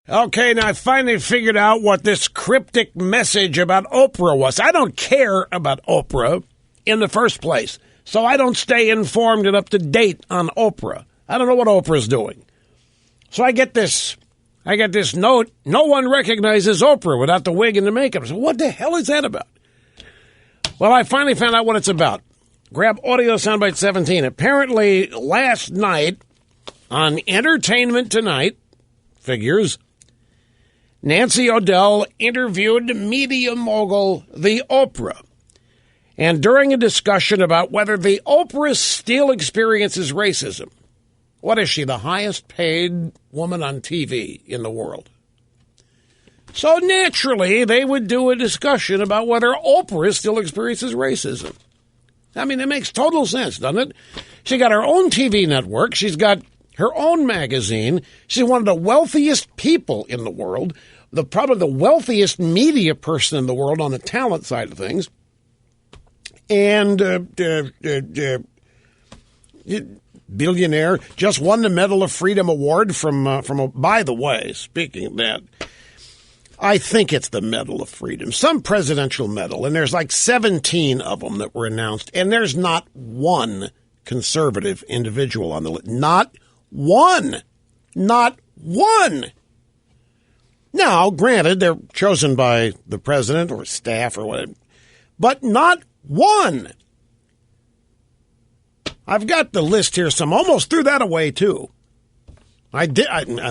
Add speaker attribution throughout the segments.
Speaker 1: Okay, now I finally figured out what this cryptic message about Oprah was. I don't care about Oprah in the first place, so I don't stay informed and up to date on Oprah. I don't know what Oprah's doing. So I get this note, no one recognizes Oprah without the wig and the makeup. So what the hell is that about? Well, I finally found out what it's about. Grab audio soundbite 17. Apparently, last night on Entertainment Tonight, figures, Nancy O'Dell interviewed media mogul the Oprah. And during a discussion about whether the Oprah still experiences racism, what is she, the highest paid woman on TV in the world? So naturally, they would do a discussion about whether Oprah still experiences racism. I mean, it makes total sense, doesn't it? She got her own TV network. She's got her own magazine. She's one of the wealthiest people in the world, probably the wealthiest media person in the world on the talent side of things. And billionaire, just won the Medal of Freedom Award from by the way, speaking of that, I think it's the Medal of Freedom, some presidential medal, and there's like 17 of them that were announced, and there's not one conservative individual on the list. Not one. Not one. Now, granted, they're chosen by the president or staff or whatever, but not one. I've got the list here. Some almost threw that away, too. I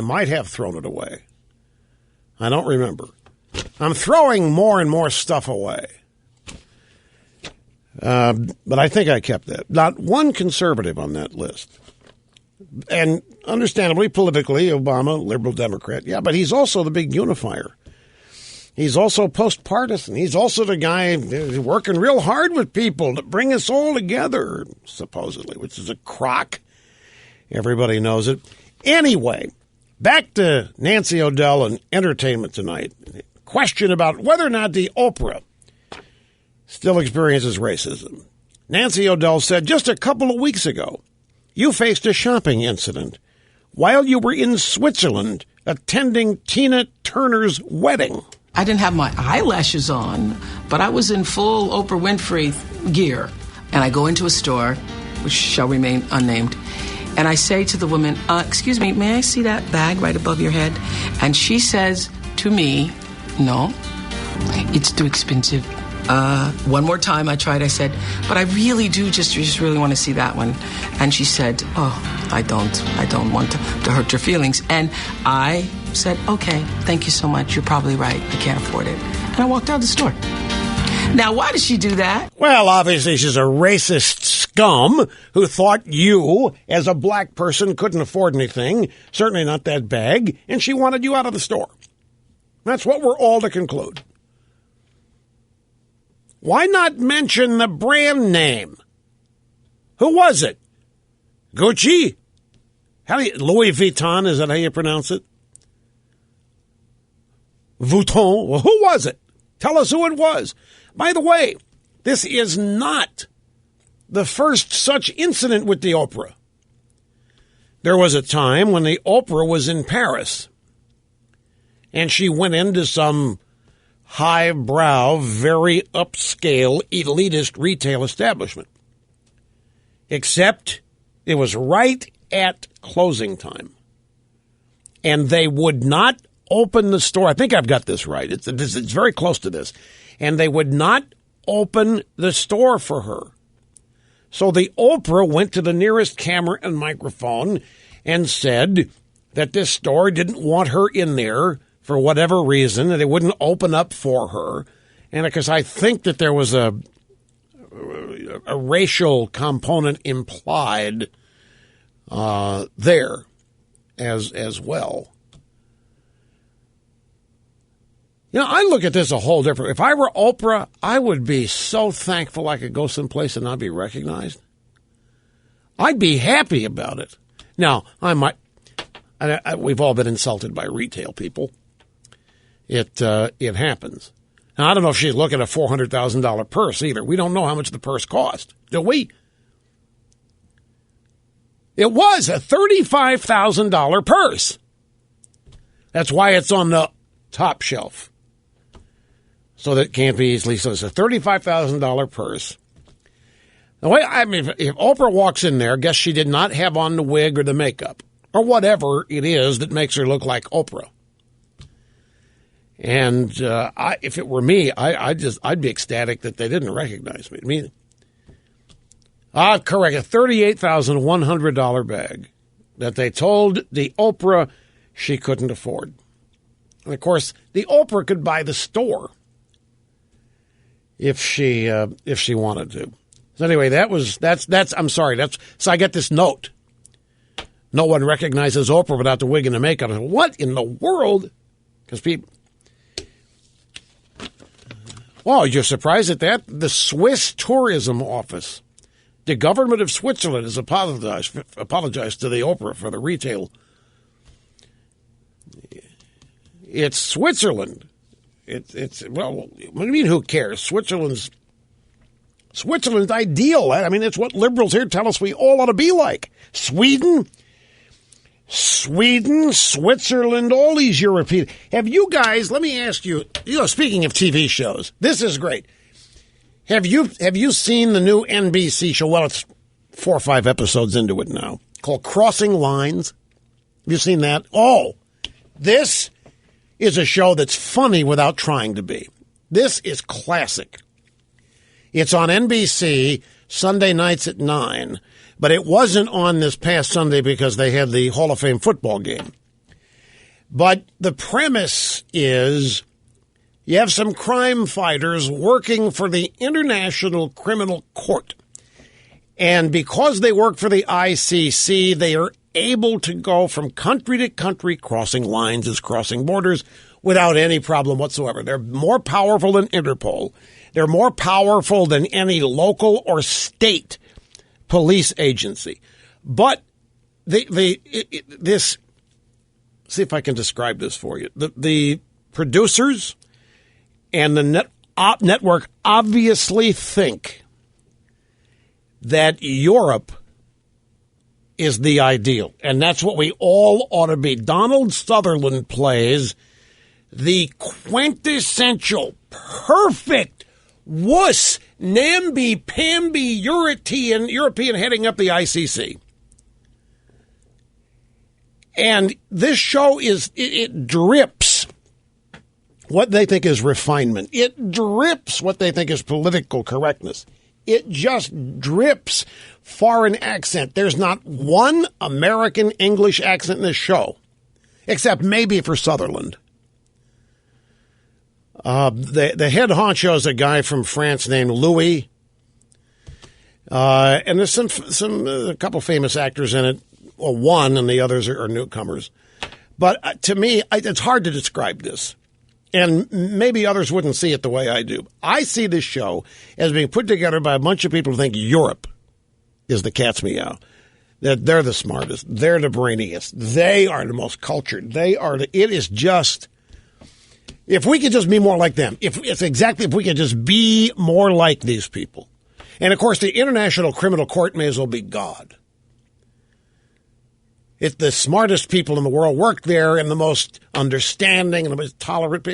Speaker 1: might have thrown it away. I don't remember. I'm throwing more and more stuff away. But I think I kept that. Not one conservative on that list. And understandably, politically, Obama, liberal Democrat. Yeah, but he's also the big unifier. He's also post-partisan. He's also the guy working real hard with people to bring us all together, supposedly, which is a crock. Everybody knows it. Anyway, back to Nancy O'Dell and Entertainment Tonight. Question about whether or not the Oprah still experiences racism. Nancy O'Dell said just a couple of weeks ago, you faced a shopping incident while you were in Switzerland attending Tina Turner's wedding.
Speaker 2: I didn't have my eyelashes on, but I was in full Oprah Winfrey gear. And I go into a store, which shall remain unnamed, and I say to the woman, excuse me, may I see that bag right above your head? And she says to me, no, it's too expensive. One more time I tried, I said, but I really do just really want to see that one. And she said, oh, I don't want to hurt your feelings. And I said, okay, thank you so much. You're probably right. I can't afford it. And I walked out the store. Now, why did she do that?
Speaker 1: Well, obviously she's a racist scum who thought you, as a black person, couldn't afford anything, certainly not that bag, and she wanted you out of the store. That's what we're all to conclude. Why not mention the brand name? Who was it? Gucci? Louis Vuitton, is that how you pronounce it? Vuitton? Well, who was it? Tell us who it was. By the way, this is not the first such incident with the Oprah. There was a time when the Oprah was in Paris, and she went into some highbrow, very upscale, elitist retail establishment. Except it was right at closing time. And they would not open the store. I think I've got this right. It's very close to this. And they would not open the store for her. So the Oprah went to the nearest camera and microphone and said that this store didn't want her in there for whatever reason, and they wouldn't open up for her. And because I think that there was a racial component implied there as well. You know, I look at this a whole different. If I were Oprah, I would be so thankful I could go someplace and not be recognized. I'd be happy about it. Now, we've all been insulted by retail people. It happens. Now, I don't know if she's looking at a $400,000 purse either. We don't know how much the purse cost, do we? It was a $35,000 purse. That's why it's on the top shelf. So that it can't be easily. So it's a $35,000 purse. The way, I mean, if Oprah walks in there, guess she did not have on the wig or the makeup or whatever it is that makes her look like Oprah. And if it were me, I'd be ecstatic that they didn't recognize me. I mean, correct, a $38,100 bag that they told the Oprah she couldn't afford. And of course, the Oprah could buy the store if she wanted to. So anyway, so I get this note. No one recognizes Oprah without the wig and the makeup. I said, what in the world? Because people, well, you're surprised at that? The Swiss Tourism Office, the government of Switzerland, has apologized to the Oprah for the retail. It's Switzerland. Well, what do you mean, who cares? Switzerland's ideal. I mean, it's what liberals here tell us we all ought to be like. Sweden, Switzerland, all these European. Have you guys, let me ask you, speaking of TV shows, this is great. Have you seen the new NBC show? Well, it's 4 or 5 episodes into it now, called Crossing Lines. Have you seen that? Oh, this is a show that's funny without trying to be. This is classic. It's on NBC Sunday nights at 9, but it wasn't on this past Sunday because they had the Hall of Fame football game. But the premise is you have some crime fighters working for the International Criminal Court. And because they work for the ICC, they are able to go from country to country, crossing lines is crossing borders, without any problem whatsoever. They're more powerful than Interpol. They're more powerful than any local or state police agency. But this, see if I can describe this for you. The producers and the network obviously think that Europe is the ideal. And that's what we all ought to be. Donald Sutherland plays the quintessential, perfect, wuss, namby-pamby European heading up the ICC. And this show it drips what they think is refinement. It drips what they think is political correctness. It just drips foreign accent. There's not one American English accent in this show, except maybe for Sutherland. The head honcho is a guy from France named Louis. And there's a couple famous actors in it. Well, one, and the others are newcomers. But to me, it's hard to describe this. And maybe others wouldn't see it the way I do. I see this show as being put together by a bunch of people who think Europe is the cat's meow. That they're the smartest. They're the brainiest. They are the most cultured. It is just, if we could just be more like them. If we could just be more like these people. And of course, the International Criminal Court may as well be God. If the smartest people in the world work there and the most understanding and the most tolerant,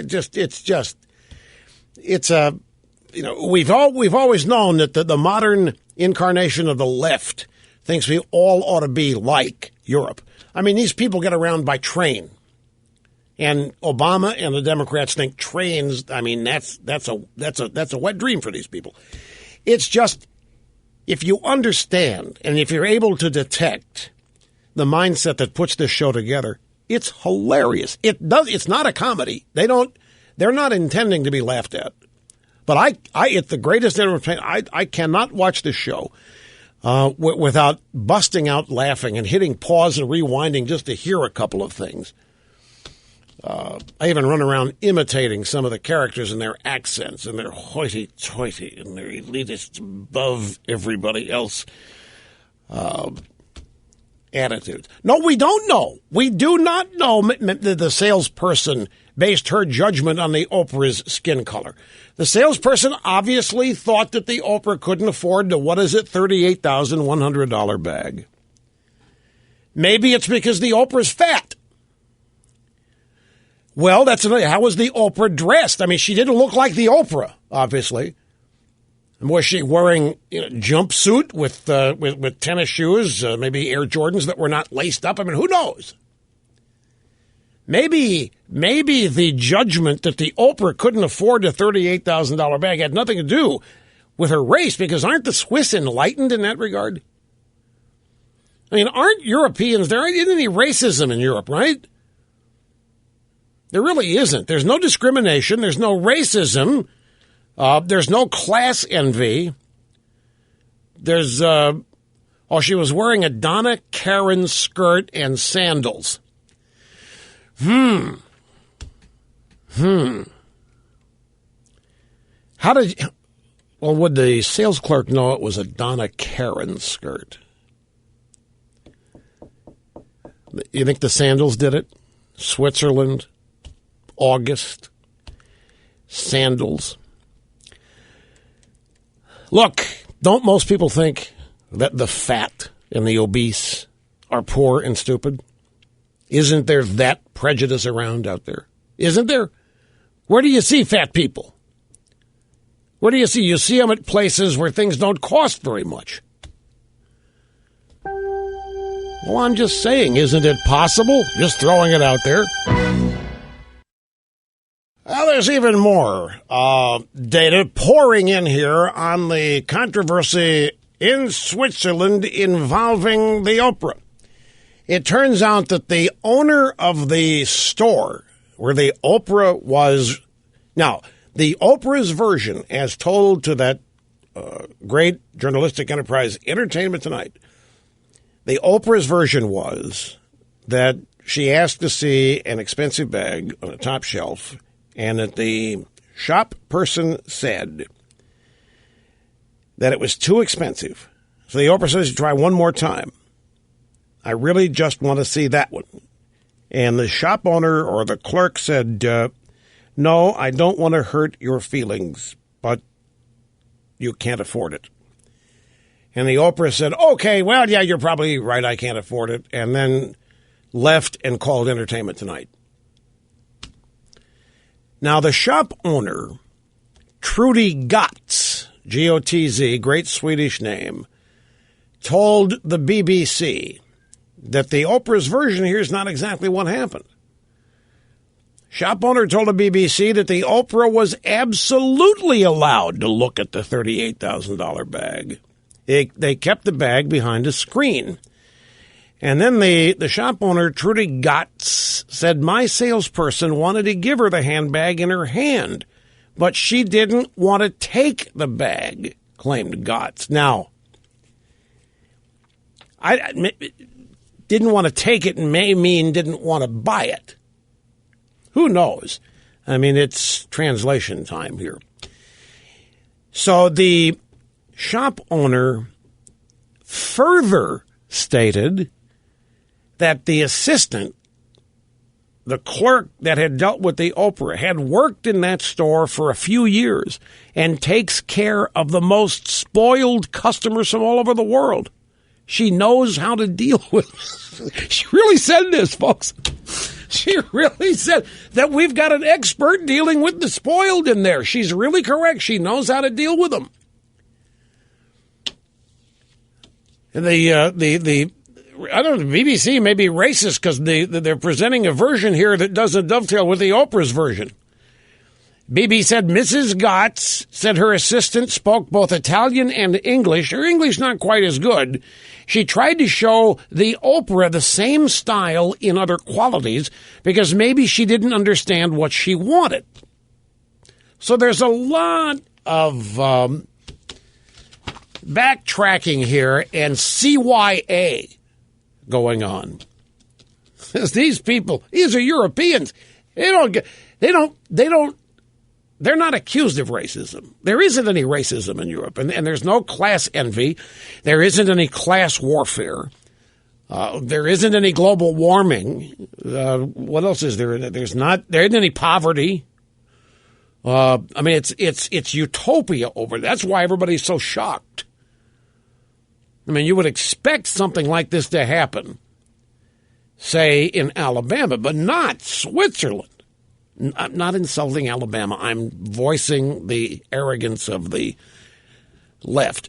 Speaker 1: we've always known that the modern incarnation of the left thinks we all ought to be like Europe. I mean, these people get around by train, and Obama and the Democrats think trains. I mean, that's a wet dream for these people. It's just, if you understand and if you're able to detect the mindset that puts this show together, it's hilarious. It's not a comedy. They're not intending to be laughed at. But it's the greatest entertainment. I cannot watch this show without busting out laughing and hitting pause and rewinding just to hear a couple of things. I even run around imitating some of the characters and their accents and their hoity-toity and their elitist above everybody else attitudes. No, we don't know. We do not know the salesperson based her judgment on the Oprah's skin color. The salesperson obviously thought that the Oprah couldn't afford the, $38,100 bag. Maybe it's because the Oprah's fat. Well, that's another. How was the Oprah dressed? I mean, she didn't look like the Oprah, obviously. And was she wearing jumpsuit with tennis shoes, maybe Air Jordans that were not laced up? I mean, who knows? Maybe the judgment that the Oprah couldn't afford a $38,000 bag had nothing to do with her race, because aren't the Swiss enlightened in that regard? I mean, aren't Europeans, there isn't any racism in Europe, right? There really isn't. There's no discrimination. There's no racism. There's no class envy. There's, she was wearing a Donna Karan skirt and sandals. How would the sales clerk know it was a Donna Karan skirt? You think the sandals did it? Switzerland, August, sandals. Look, don't most people think that the fat and the obese are poor and stupid? Isn't there that prejudice around out there? Isn't there? Where do you see fat people? Where do you see? You see them at places where things don't cost very much. Well, I'm just saying, isn't it possible? Just throwing it out there. Well, there's even more data pouring in here on the controversy in Switzerland involving the Oprah. It turns out that the owner of the store where the Oprah was... Now, the Oprah's version, as told to that great journalistic enterprise, Entertainment Tonight, the Oprah's version was that she asked to see an expensive bag on a top shelf, and that the shop person said that it was too expensive. So the Oprah says, try one more time. I really just want to see that one. And the shop owner or the clerk said, no, I don't want to hurt your feelings, but you can't afford it. And the Oprah said, okay, well, yeah, you're probably right, I can't afford it. And then left and called Entertainment Tonight. Now, the shop owner, Trudy Gotz, G-O-T-Z, great Swedish name, told the BBC that the Oprah's version here is not exactly what happened. Shop owner told the BBC that the Oprah was absolutely allowed to look at the $38,000 bag. They kept the bag behind a screen. And then the shop owner, Trudy Gotz, said, my salesperson wanted to give her the handbag in her hand, but she didn't want to take the bag, claimed Gotz. Now, I didn't want to take it may mean didn't want to buy it. Who knows? I mean, it's translation time here. So the shop owner further stated that the assistant, the clerk that had dealt with the Oprah, had worked in that store for a few years and takes care of the most spoiled customers from all over the world. She knows how to deal with them. She really said this, folks. She really said that we've got an expert dealing with the spoiled in there. She's really correct. She knows how to deal with them. And I don't know, the BBC may be racist because they're presenting a version here that doesn't dovetail with the Oprah's version. BBC said Mrs. Gotz said her assistant spoke both Italian and English. Her English not quite as good. She tried to show the Oprah the same style in other qualities because maybe she didn't understand what she wanted. So there's a lot of backtracking here and CYA going on. These people, these are Europeans. They're not accused of racism. There isn't any racism in Europe, and there's no class envy. There isn't any class warfare. There isn't any global warming. What else is there? There isn't any poverty. I mean, it's utopia over there. That's why everybody's so shocked. I mean, you would expect something like this to happen, say, in Alabama, but not Switzerland. I'm not insulting Alabama. I'm voicing the arrogance of the left.